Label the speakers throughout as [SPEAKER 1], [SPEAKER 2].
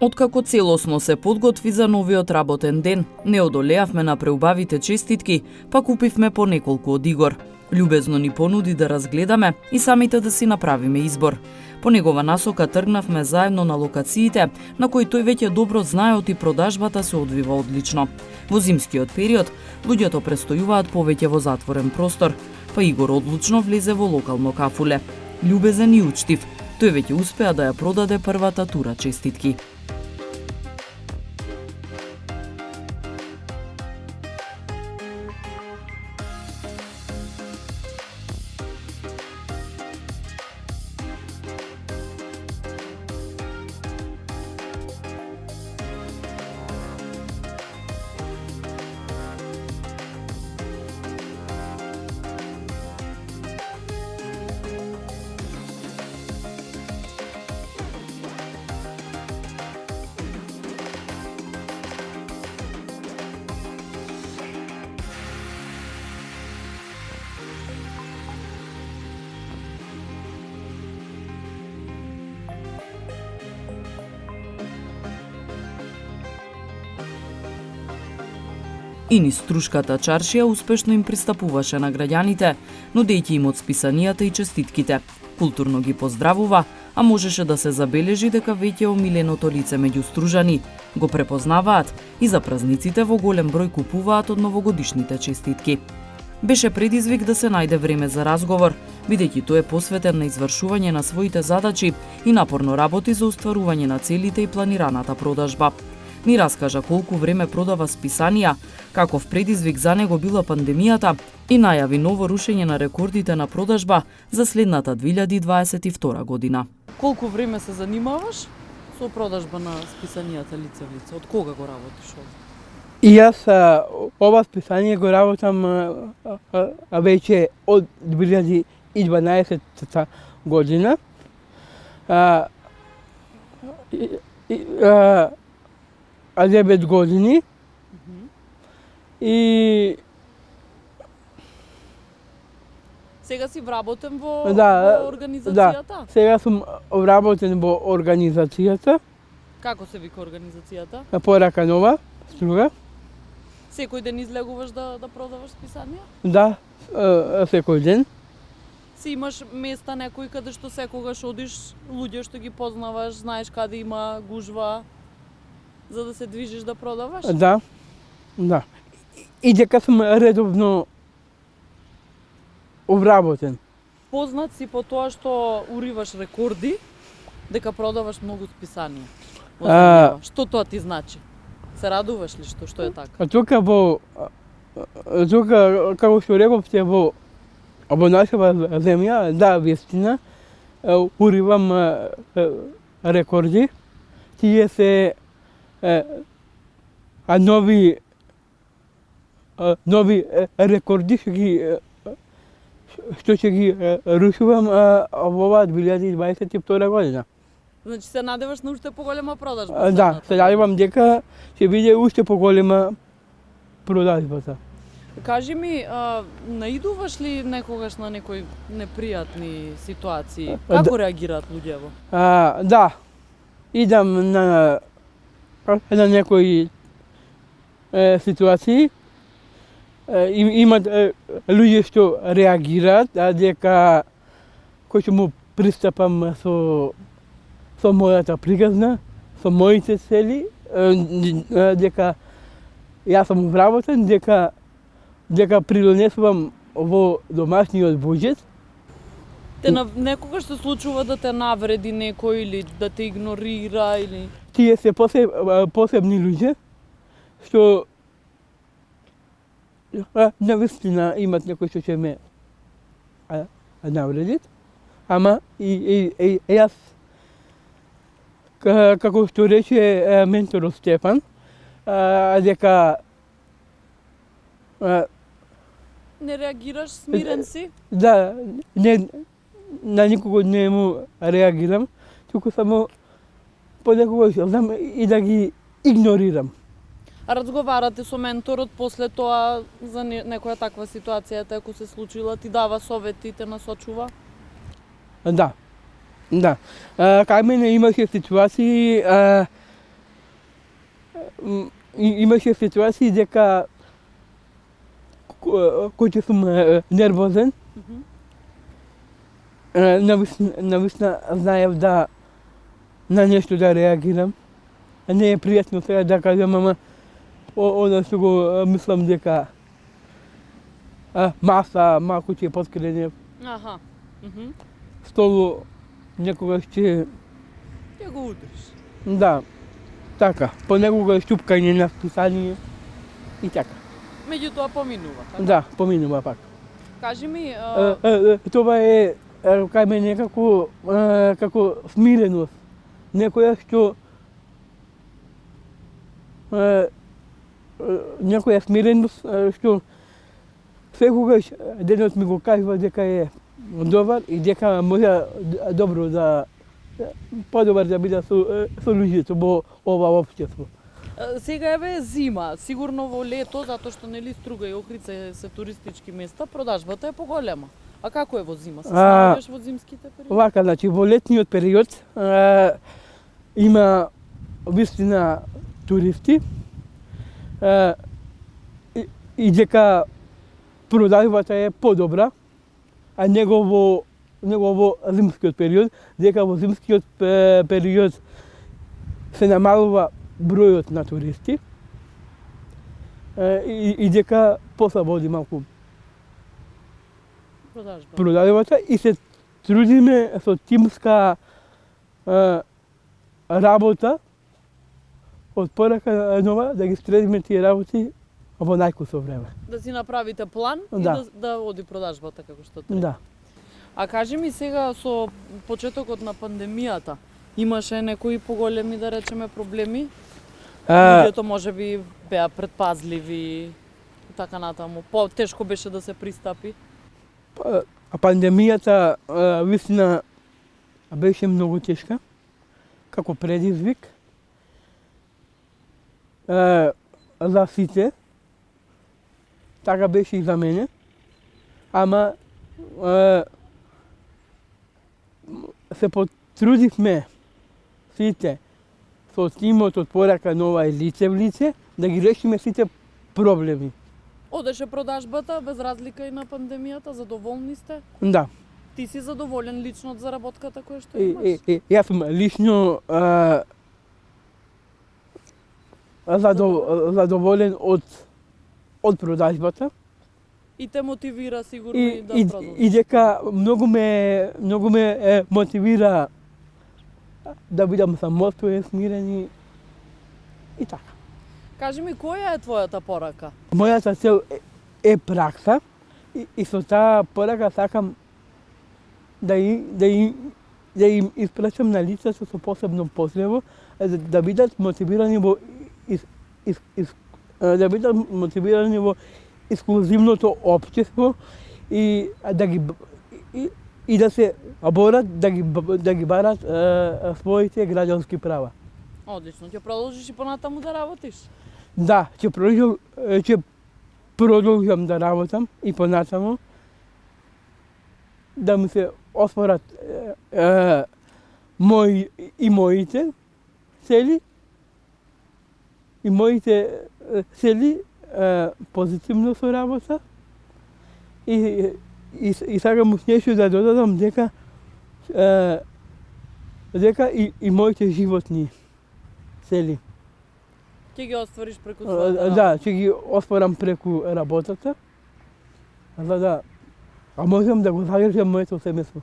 [SPEAKER 1] Откако целосно се подготви за новиот работен ден, не одолеавме на преубавите честитки, па купивме по неколку од Игор. Љубезно ни понуди да разгледаме и самите да си направиме избор. По негова насока тргнавме заедно на локациите, на кои тој веќе добро знаеот и продажбата се одвива одлично. Во зимскиот период, луѓето престојуваат повеќе во затворен простор, па Игор одлучно влезе во локално кафуле. Љубезен и учтив, тој веќе успеа да ја продаде првата тура честитки. И низ Струшката чаршија успешно им пристапуваше на граѓаните, нудејќи им од списанијата и честитките. Културно ги поздравува, а можеше да се забележи дека веќе омиленото лице меѓу стружани го препознаваат и за празниците во голем број купуваат од новогодишните честитки. Беше предизвик да се најде време за разговор, бидејќи тој е посветен на извршување на своите задачи и напорно работи за остварување на целите и планираната продажба. Ни раскажа колку време продава списанија, каков предизвик за него била пандемијата и најави ново рушење на рекордите на продажба за следната 2022 година. Колку време се занимаваш со продажба на списанијата лице в лице? Од кога го работиш ова?
[SPEAKER 2] И јас ова списание го работам веќе од 2012 година. А 9 години. И
[SPEAKER 1] сега си вработен во организацијата?
[SPEAKER 2] Да, сега сум вработен во организацијата.
[SPEAKER 1] Како се вика организацијата?
[SPEAKER 2] Порака нова, струга.
[SPEAKER 1] Секој ден излегуваш да продаваш списанија?
[SPEAKER 2] Да, секој ден.
[SPEAKER 1] Си имаш места некои каде што секогаш одиш, луѓе што ги познаваш, знаеш каде има гужва, за да се движиш да продаваш?
[SPEAKER 2] Да, да. И дека сум редовно вработен.
[SPEAKER 1] Познат си по тоа што уриваш рекорди, дека продаваш многу списанија. Што тоа ти значи? Се радуваш ли што е така?
[SPEAKER 2] Тука како што рековте, во нашава земја, да, вистина, уривам рекорди. Тие се нови рекорди што ќе ги рушувам во оваа 2022 година.
[SPEAKER 1] Значи се надеваш на уште поголема продажба?
[SPEAKER 2] Да, се надевам дека ќе биде уште поголема продажбата.
[SPEAKER 1] Кажи ми, наидуваш ли некогаш на некои непријатни ситуации? Како реагираат луѓето?
[SPEAKER 2] Да, идам на некои ситуации. Имат луѓе што реагираат, дека кој што му пристапам со мојата приказна, со моите цели, дека јас сум вработен, дека придонесувам во домашниот буџет.
[SPEAKER 1] Некогаш се случува да те навреди некој или да те игнорира или?
[SPEAKER 2] Тие се посебни луѓе што навистина имат некој што ќе ме навредит, ама и јас, како што рече менторот Стефан, дека
[SPEAKER 1] не реагираш, смирен си?
[SPEAKER 2] Да, на никого не му реагирам, туку само понекогаш знам и да ги игнорирам.
[SPEAKER 1] А разговарате со менторот после тоа за некоја таква ситуација, ако се случила, ти дава совети и те насочува?
[SPEAKER 2] Да. Кај мене имаше ситуации имаше ситуации дека кога сум нервозен, навистина знаев да на нешто да реагирам. Не е пријатно сега да кажам, ама оно што го мислам дека маса малку ќе подкрене.
[SPEAKER 1] Аха.
[SPEAKER 2] Столу некогаш ќе
[SPEAKER 1] Ќе го удриш.
[SPEAKER 2] да, така, понекогаш чупкање на списание и така.
[SPEAKER 1] Меѓутоа поминува, така?
[SPEAKER 2] Да, поминува пак.
[SPEAKER 1] Кажи ми,
[SPEAKER 2] Това е кај мене како смиреност. Некоја што некоја смиреност што секогаш денот ми го кажува дека е добар и дека може добро да подобар да биде со луѓето во ова општество.
[SPEAKER 1] сега еве зима, сигурно во лето, затоа што нели Струга и Охрица се туристички места, продажбата е поголема. А како е во зима? Се снаоѓаш во зимските периоди?
[SPEAKER 2] Вака, значи во летниот период има вистина туристи и дека продажбата е подобра, а него во зимскиот период, дека во зимскиот период се намалува бројот на туристи и дека послабоди малку продажбата и се трудиме со тимска работа од порака нова да ги средиме тие работи во најкусо време.
[SPEAKER 1] Да си направите план и да оди продажбата како што треба.
[SPEAKER 2] Да.
[SPEAKER 1] А кажи ми сега со почетокот на пандемијата, имаше некои поголеми, да речеме, проблеми? Луѓето можеби беа предпазливи, така натаму. Потешко беше да се пристапи?
[SPEAKER 2] Пандемијата вистина беше многу тешка, како предизвик за сите. Така беше и за мене. Ама се потрудивме сите со тимот од порака нова и лице в лице да ги решиме сите проблеми.
[SPEAKER 1] Одеше продажбата без разлика и на пандемијата, задоволни сте?
[SPEAKER 2] Да.
[SPEAKER 1] Ти си задоволен лично од заработката која што имаш?
[SPEAKER 2] Јас сум лично задоволен од продажбата.
[SPEAKER 1] И те мотивира сигурно и да продолжиш.
[SPEAKER 2] И дека многу ме мотивира да бидам самостоен, смирен и така.
[SPEAKER 1] Кажи ми, која е твојата порака?
[SPEAKER 2] Мојата цел е пракса и со таа порака сакам да им испрашам на лицето со посебно потребо да бидат мотивирани во ексклузивното општество и да се борат да ги барат своите граѓански права.
[SPEAKER 1] Одлично, ќе продолжиш и понатаму да работиш?
[SPEAKER 2] Да, ќе продолжам да работам и понатаму да ми се осварат моите цели и моите цели позитивно со работа и сакам уште нешто да додадам дека и моите животни цели.
[SPEAKER 1] Ќе ги оствариш преку својата работа?
[SPEAKER 2] Да, ќе ги остварам преку работата, за да можам да го задржам моето семејство.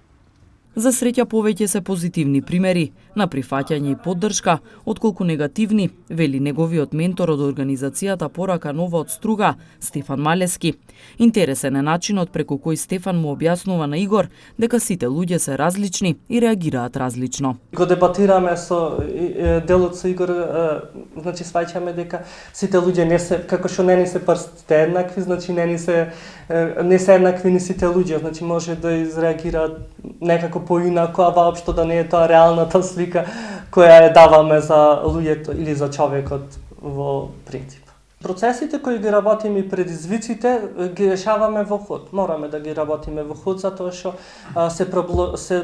[SPEAKER 1] За среќа повеќе се позитивни примери на прифаќање и поддршка, отколку негативни, вели неговиот ментор од организацијата Порака нова од Струга, Стефан Малески. Интересен е начинот преку кој Стефан му објаснува на Игор дека сите луѓе се различни и реагираат различно.
[SPEAKER 3] Го дебатираме со делот со Игор, значи сваќаме дека сите луѓе не се, како што не ни се прстите еднакви, значи не се еднакви ни сите луѓе, значи може да изреагираат некако поинако, а воопшто да не е тоа реалната слика која ја даваме за луѓето или за човекот во принцип. Процесите кои ги работиме и предизвиците ги решаваме во ход. Мораме да ги работиме во ход затоа што се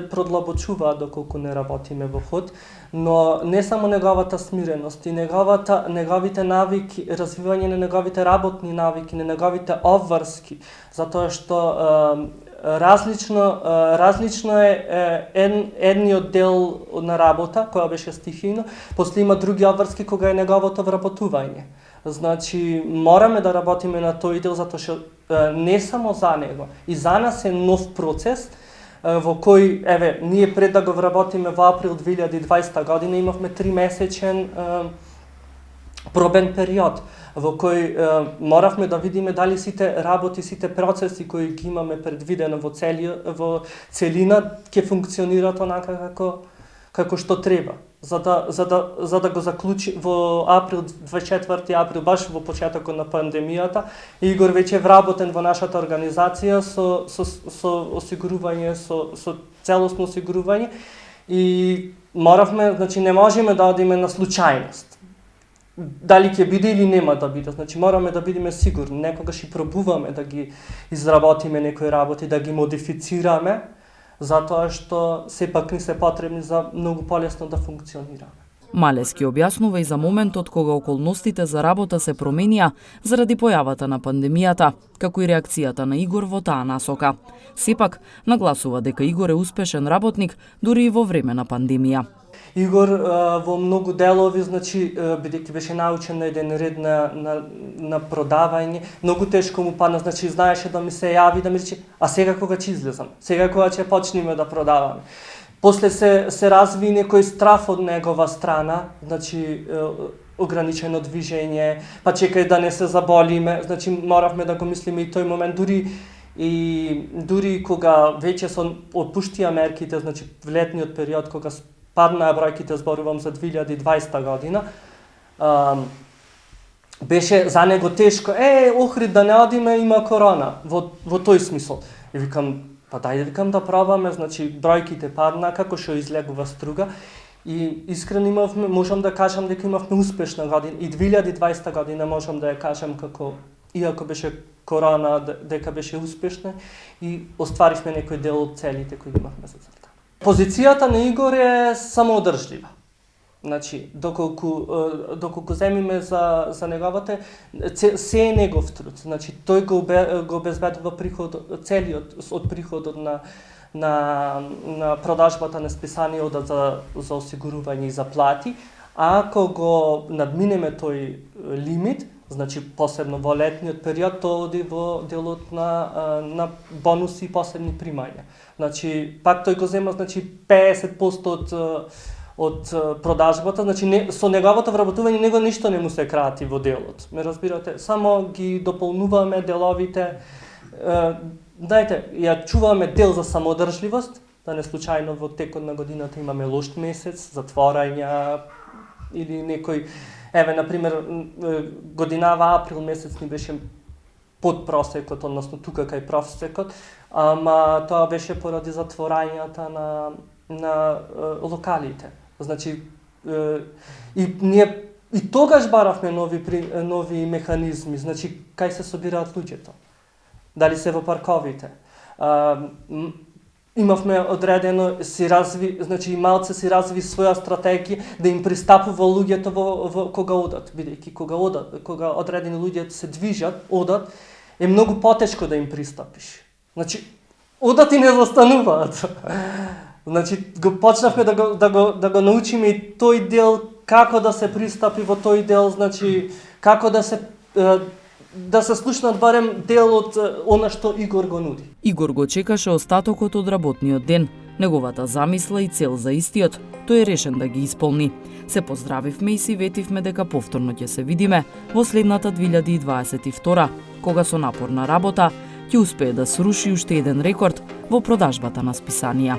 [SPEAKER 3] продлабочуваат доколку не работиме во ход, но не само неговата смиреност и неговите навики, развивање на неговите работни навики, на неговите обврски, затоа што различно е едниот дел на работа која беше стихијно, после има други обврски кога е неговото вработување. Значи, мораме да работиме на тој дел, затоа што не само за него, и за нас е нов процес, во кој, ние пред да го вработиме во април 2020 година, имавме 3-месечен пробен период, во кој моравме да видиме дали сите работи, сите процеси кои ги имаме предвидено во целина, ќе функционираат онака како што треба. За да го заклучи во април, 24 април, баш во почетокот на пандемијата, Игор веќе е вработен во нашата организација со осигурување, со целосно осигурување и моравме, значи не можеме да одиме на случајност. Дали ќе биде или нема да биде, значи мораме да бидеме сигурни, некогаш и пробуваме да ги изработиме некои работи, да ги модифицираме, затоа што сепак ни се потребни за многу полесно да функционираме.
[SPEAKER 1] Малески објаснува и за моментот кога околностите за работа се променија заради појавата на пандемијата, како и реакцијата на Игор во таа насока. Сепак, нагласува дека Игор е успешен работник дури и во време на пандемија.
[SPEAKER 3] Игор во многу делови, значи, бидејќи беше научен на еден ред на продавање, многу тешко му падна, значи, знаеше да ми се јави, да ми рече, а сега кога ќе излезам, сега кога ќе почнеме да продаваме. После се разви некој страф од негова страна, значи, ограничено движење, па чекај да не се заболиме, значи, моравме да го мислиме и тој момент, дури кога веќе се отпуштија мерките, значи, в летниот период, кога паднаа бројките, зборувам за 2020 година, беше за него тешко, Охрид да не одиме, има корона, во тој смисол. И викам, па викам да пробаме, значи бројките паднаа, како што излегува струга, и искрено можам да кажам дека имавме успешна година, и 2020 година можам да ја кажам како, иако беше корона, дека беше успешна, и остваривме некој дел од целите кои имавме за целта. Позицијата на Игор е самоодржлива. Значи, доколку земиме за неговата, се е негов труд. Значи, тој го обезбедува целиот од приходот на продажбата на списаниот за осигурување и заплати. А ако го надминеме тој лимит, значи посебно во летниот период, тоа оди во делот на бонуси и посебни примања. Значи, пак тој го зема, значи 50% од продажбата, значи со неговото вработување него ништо не му се крати во делот. Ме разбирате, само ги дополнуваме деловите, ја чуваме дел за самоодржливост, да не случајно во текот на годината имаме лош месец, затворања или некој, например, годинава април месец ни беше под просекот, односно тука кај просекот, ама тоа беше поради затворањата на локалите. Значи, и ние и тогаш баравме нови механизми, значи кај се собираат луѓето. Дали се во парковите. Имавме одредено, значи малце си разви своја стратегија да им пристапува луѓето кога одат, бидејќи кога одредени луѓе се движат, одат, е многу потешко да им пристапиш. Значи, одат и не застануваат. Значи, почнавме да го научиме и тој дел, како да се пристапи во тој дел, значи, како да се слушнат барем дел од она што Игор го нуди.
[SPEAKER 1] Игор го чекаше остатокот од работниот ден. Неговата замисла и цел за истиот, тој е решен да ги исполни. Се поздравивме и си ветивме дека повторно ќе се видиме во следната 2022, кога со напорна работа ќе успее да сруши уште еден рекорд во продажбата на списанија.